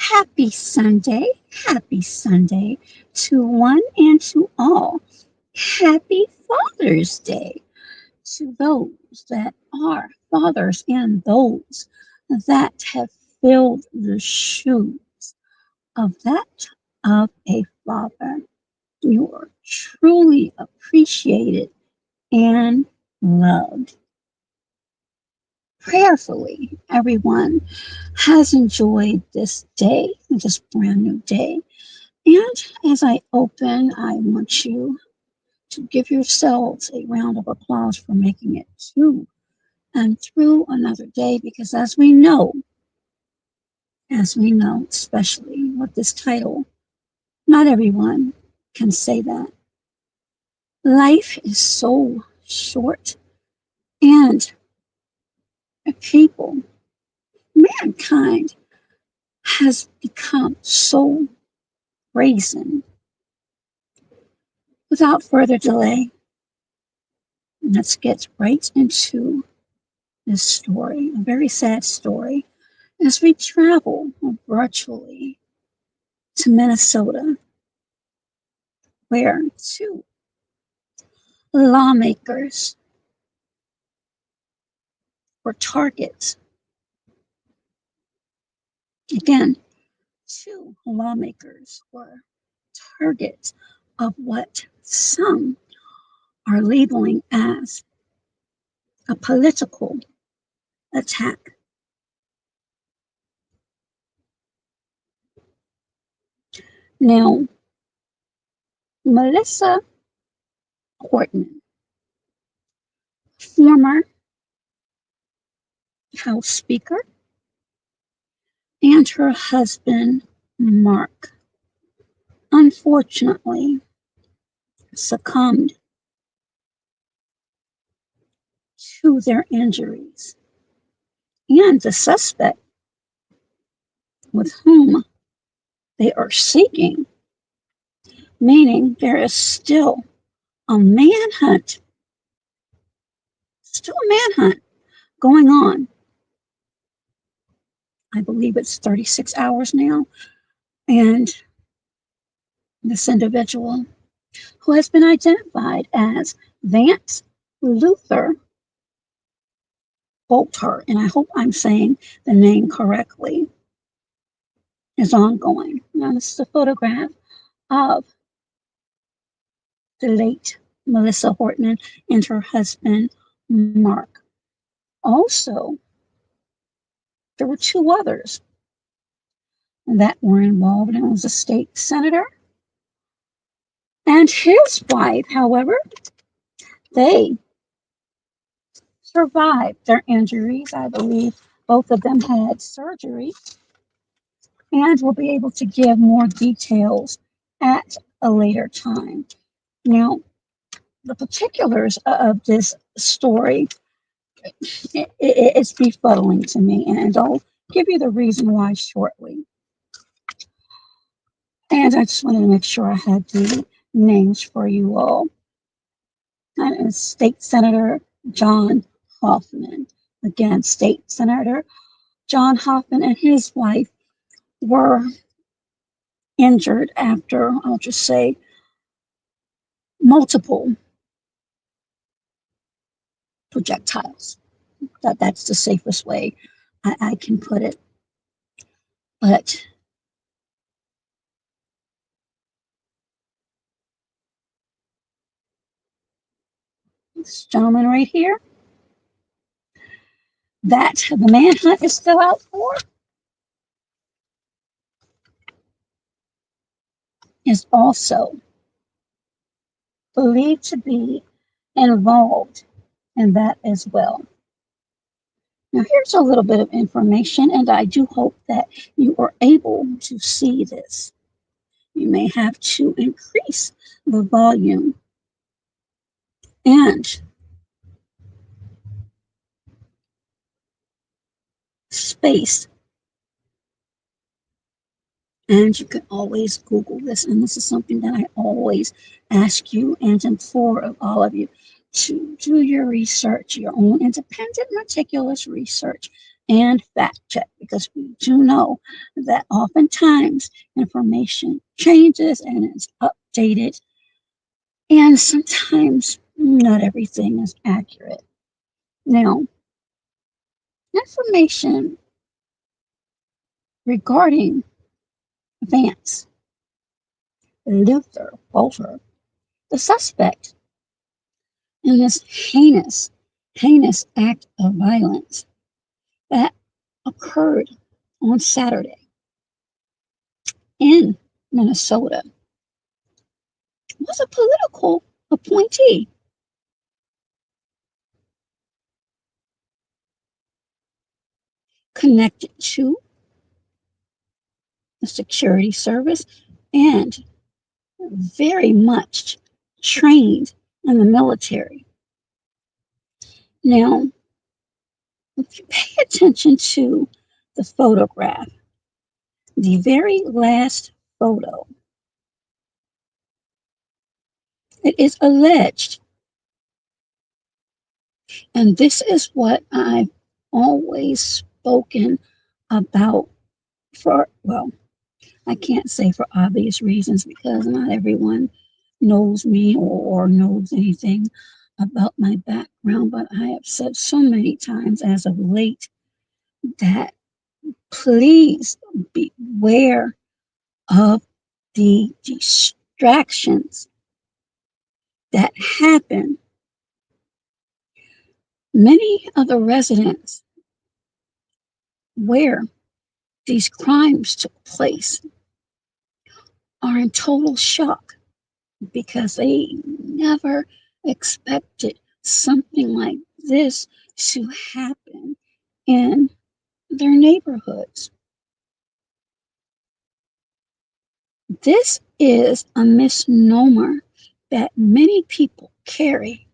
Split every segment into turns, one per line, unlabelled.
Happy Sunday to one and to all. Happy Father's Day to those that are fathers and those that have filled the shoes of that of a father. You are truly appreciated and loved. Prayerfully, everyone has enjoyed this day, this brand new day. And as I open, I want you to give yourselves a round of applause for making it to and through another day, because as we know, especially with this title, not everyone can say that. Life is so short, and people, mankind, has become so brazen. Without further delay, let's get right into this story, a very sad story, as we travel virtually to Minnesota, where two lawmakers were targets. Again, two lawmakers were targets of what some are labeling as a political attack. Now, Melissa Hortman, former House Speaker, and her husband, Mark, unfortunately succumbed to their injuries. And the suspect with whom they are seeking, meaning there is still a manhunt, going on. I believe it's 36 hours now. And this individual, who has been identified as Vance Luther Bolter, and I hope I'm saying the name correctly, is ongoing. Now, this is a photograph of the late Melissa Hortman and her husband, Mark. Also, there were two others that were involved, and it was a state senator and his wife. However, they survived their injuries. I believe both of them had surgery, and will be able to give more details at a later time. Now, the particulars of this story, it's befuddling to me, and I'll give you the reason why shortly. And I just wanted to make sure I had the names for you all. That is State Senator John Hoffman. Again, State Senator John Hoffman and his wife were injured after, I'll just say, multiple projectiles. That's the safest way I can put it. But this gentleman right here, that the manhunt is still out for, is also believed to be involved in that as well. Now, here's a little bit of information, and I do hope that you are able to see this. You may have to increase the volume and space. And you can always Google this, and this is something that I always ask you and implore of all of you to do your research, your own independent, meticulous research. and fact check, because we do know that oftentimes information changes and is updated, and sometimes not everything is accurate. Now, information regarding Vance Luther Bolter, the suspect in this heinous act of violence that occurred on Saturday in Minnesota, was a political appointee connected to the security service and very much trained in the military. Now, if you pay attention to the photograph, the very last photo, it is alleged, and this is what I've always spoken about for, well, I can't say for obvious reasons because not everyone knows me or knows anything about my background, but I have said so many times as of late that please beware of the distractions that happen. Many of the residents where these crimes took place are in total shock because they never expected something like this to happen in their neighborhoods. This is a misnomer that many people carry.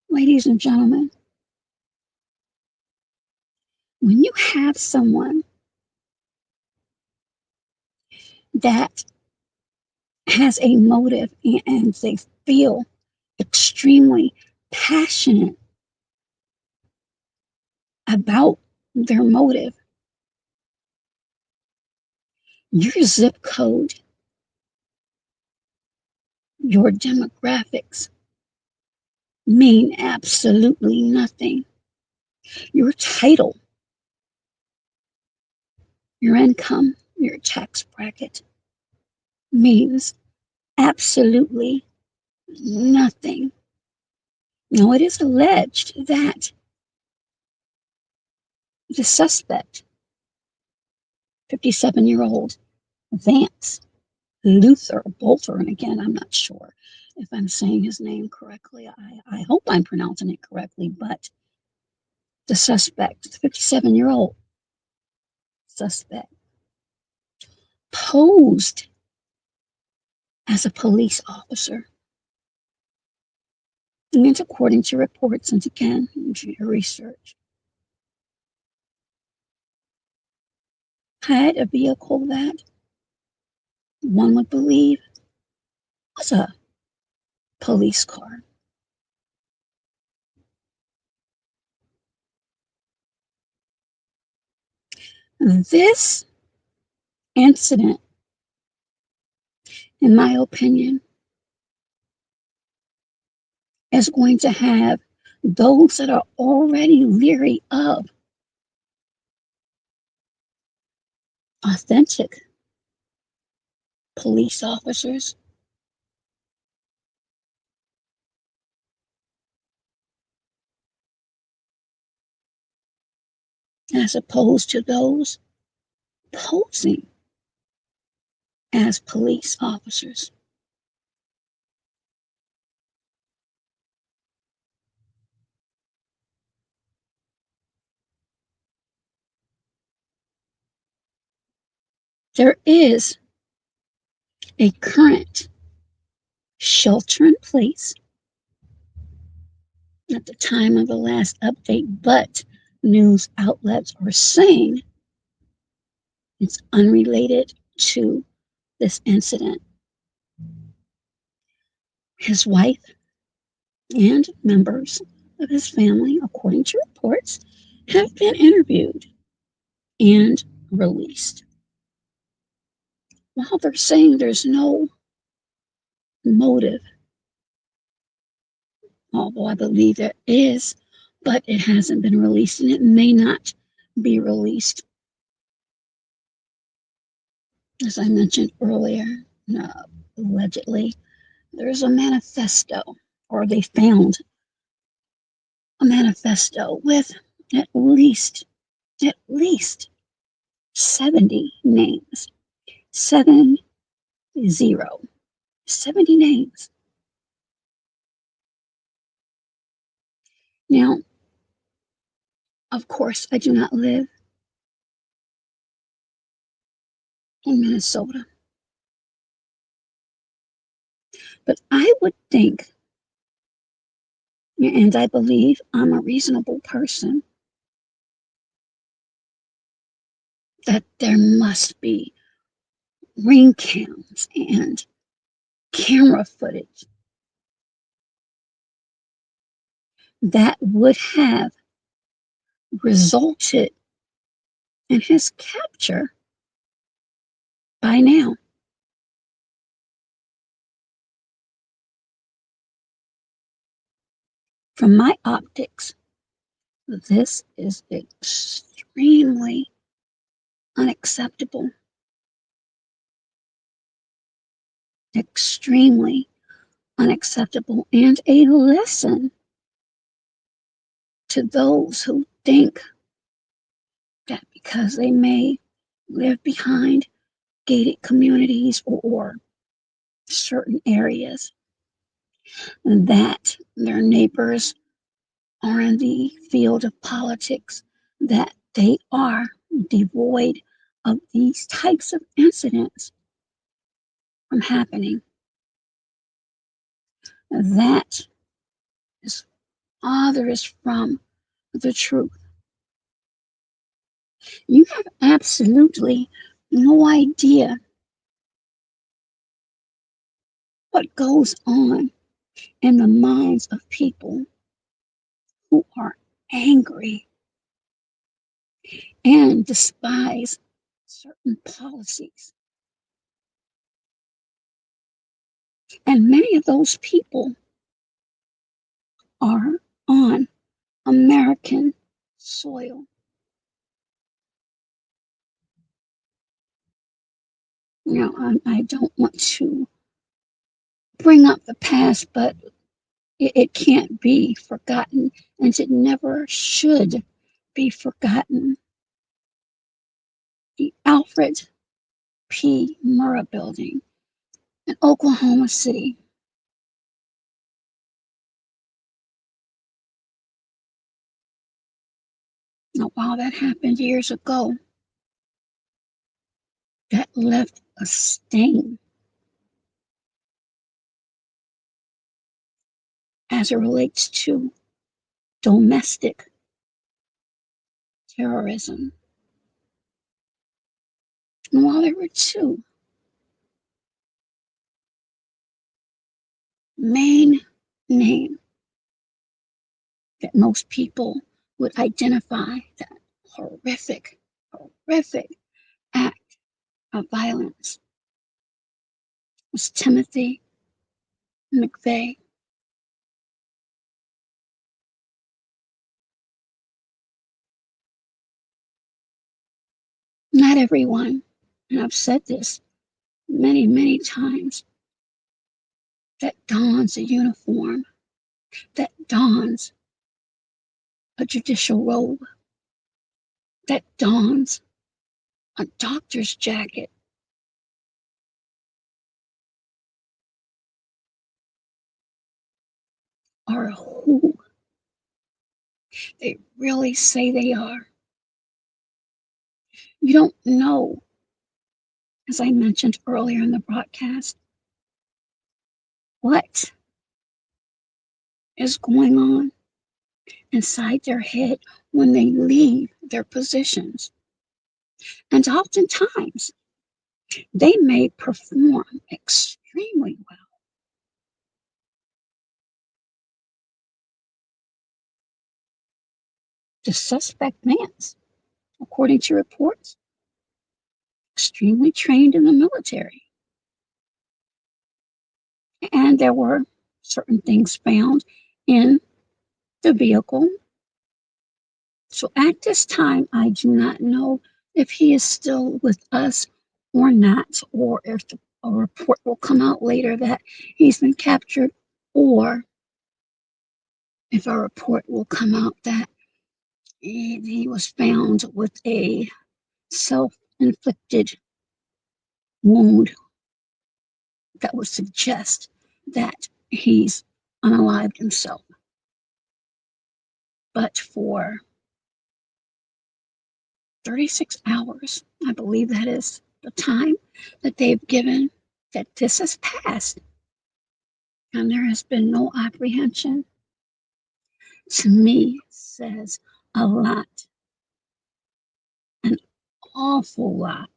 Ladies and gentlemen, when you have someone that has a motive and they feel extremely passionate about their motive, your zip code, your demographics mean absolutely nothing. Your title, your income, your tax bracket means absolutely nothing. Now, it is alleged that the suspect, 57-year-old Vance Luther Bolter, and again, I'm not sure if I'm saying his name correctly. I hope I'm pronouncing it correctly, but the suspect, the 57-year-old suspect, posed as a police officer. And it's according to reports, and again, do your research. Had a vehicle that one would believe was a police car. This incident, in my opinion, is going to have those that are already leery of authentic police officers as opposed to those posing as police officers. There is a current shelter in place at the time of the last update, but news outlets are saying it's unrelated to this incident. His wife and members of his family, according to reports, have been interviewed and released. While they're saying there's no motive, although I believe there is, but it hasn't been released and it may not be released. As I mentioned earlier, allegedly, there's a manifesto, or they found a manifesto with at least 70 names. 70. 70 names. Now, of course, I do not live in Minnesota, but I would think, and I believe I'm a reasonable person, that there must be ring cams and camera footage that would have resulted in his capture by now. From my optics, this is extremely unacceptable. Extremely unacceptable, and a lesson to those who think that because they may live behind gated communities or certain areas, that their neighbors are in the field of politics, that they are devoid of these types of incidents from happening. That is farthest from the truth. You have absolutely no idea what goes on in the minds of people who are angry and despise certain policies. And many of those people are on American soil. Now, I don't want to bring up the past, but it can't be forgotten, and it never should be forgotten. The Alfred P. Murrah Building in Oklahoma City. Now, while that happened years ago, that left a stain as it relates to domestic terrorism. And while there were two main names that most people would identify that horrific act of violence was Timothy McVeigh. Not everyone, and I've said this many times, that dons a uniform, that dons a judicial robe, that dons a doctor's jacket, are who they really say they are. You don't know, as I mentioned earlier in the broadcast, what is going on inside their head when they leave their positions. And oftentimes, they may perform extremely well. The suspect Vance, according to reports, extremely trained in the military. And there were certain things found in the vehicle. So at this time, I do not know if he is still with us or not, or if a report will come out later that he's been captured, or if a report will come out that he was found with a self-inflicted wound that would suggest that he's unalived himself. But for 36 hours, I believe that is the time that they've given, that this has passed, and there has been no apprehension, to me says a lot, an awful lot.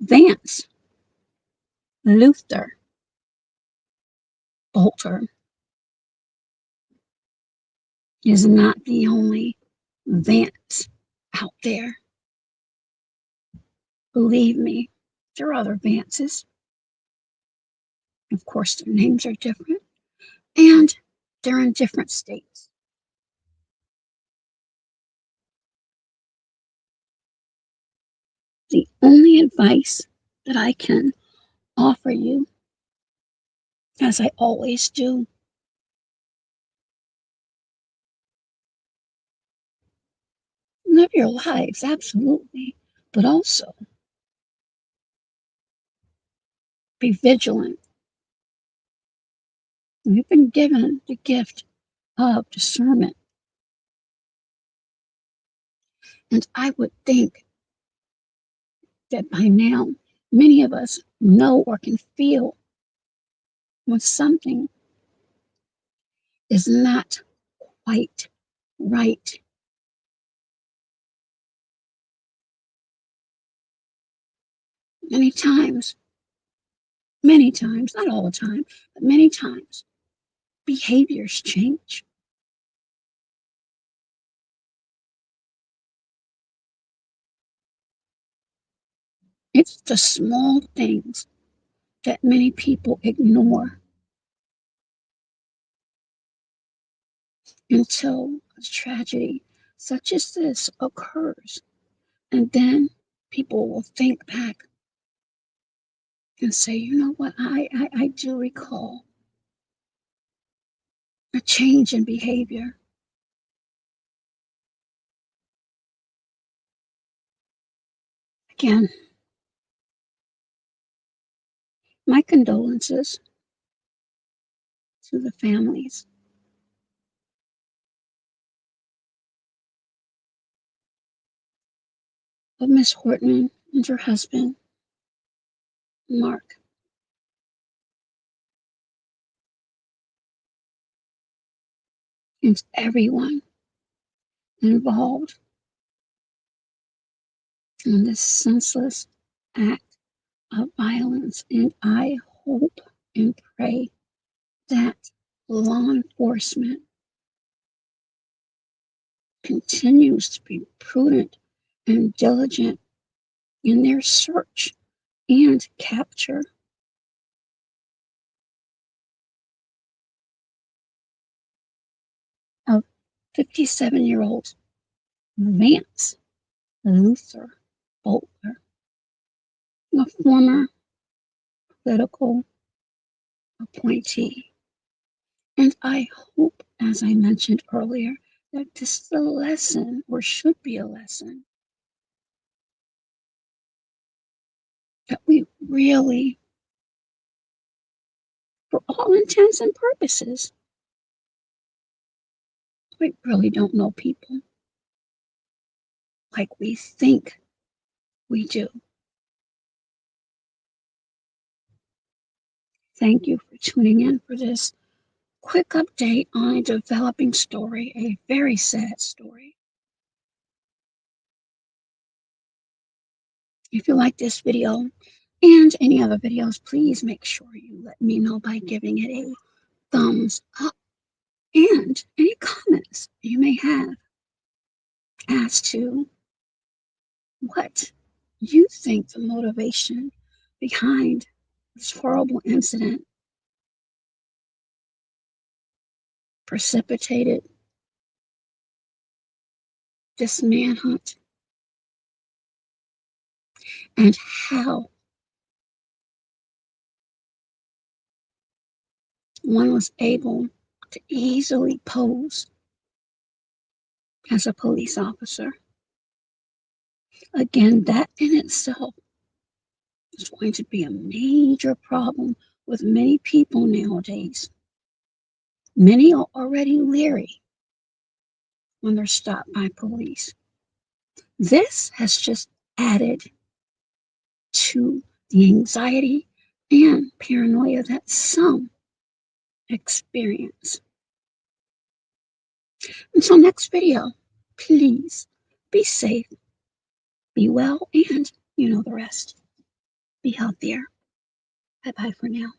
Vance, Luther, Bolter is not the only Vance out there. Believe me, there are other Vances. Of course, their names are different, and they're in different states. The only advice that I can offer you, as I always do, live your lives, absolutely, but also be vigilant. You've been given the gift of discernment, and I would think that by now many of us know or can feel when something is not quite right. Many times, not all the time, but many times, behaviors change. It's the small things that many people ignore until a tragedy such as this occurs. And then people will think back and say, you know what, I do recall a change in behavior. Again, my condolences to the families of Miss Hortman and her husband, Mark, and everyone involved in this senseless act of violence. And I hope and pray that law enforcement continues to be prudent and diligent in their search and capture of 57-year-old Vance Luther Bolter, a former political appointee. And I hope, as I mentioned earlier, that this is a lesson, or should be a lesson, that we really, for all intents and purposes, we really don't know people like we think we do. Thank you for tuning in for this quick update on a developing story, a very sad story. If you like this video, and any other videos, please make sure you let me know by giving it a thumbs up, and any comments you may have as to what you think the motivation behind this horrible incident precipitated this manhunt, and how one was able to easily pose as a police officer. Again, that in itself is going to be a major problem with many people nowadays. Many are already leery when they're stopped by police. This has just added to the anxiety and paranoia that some experience. Until next video, please be safe, be well, and you know the rest. Be healthier. Bye-bye for now.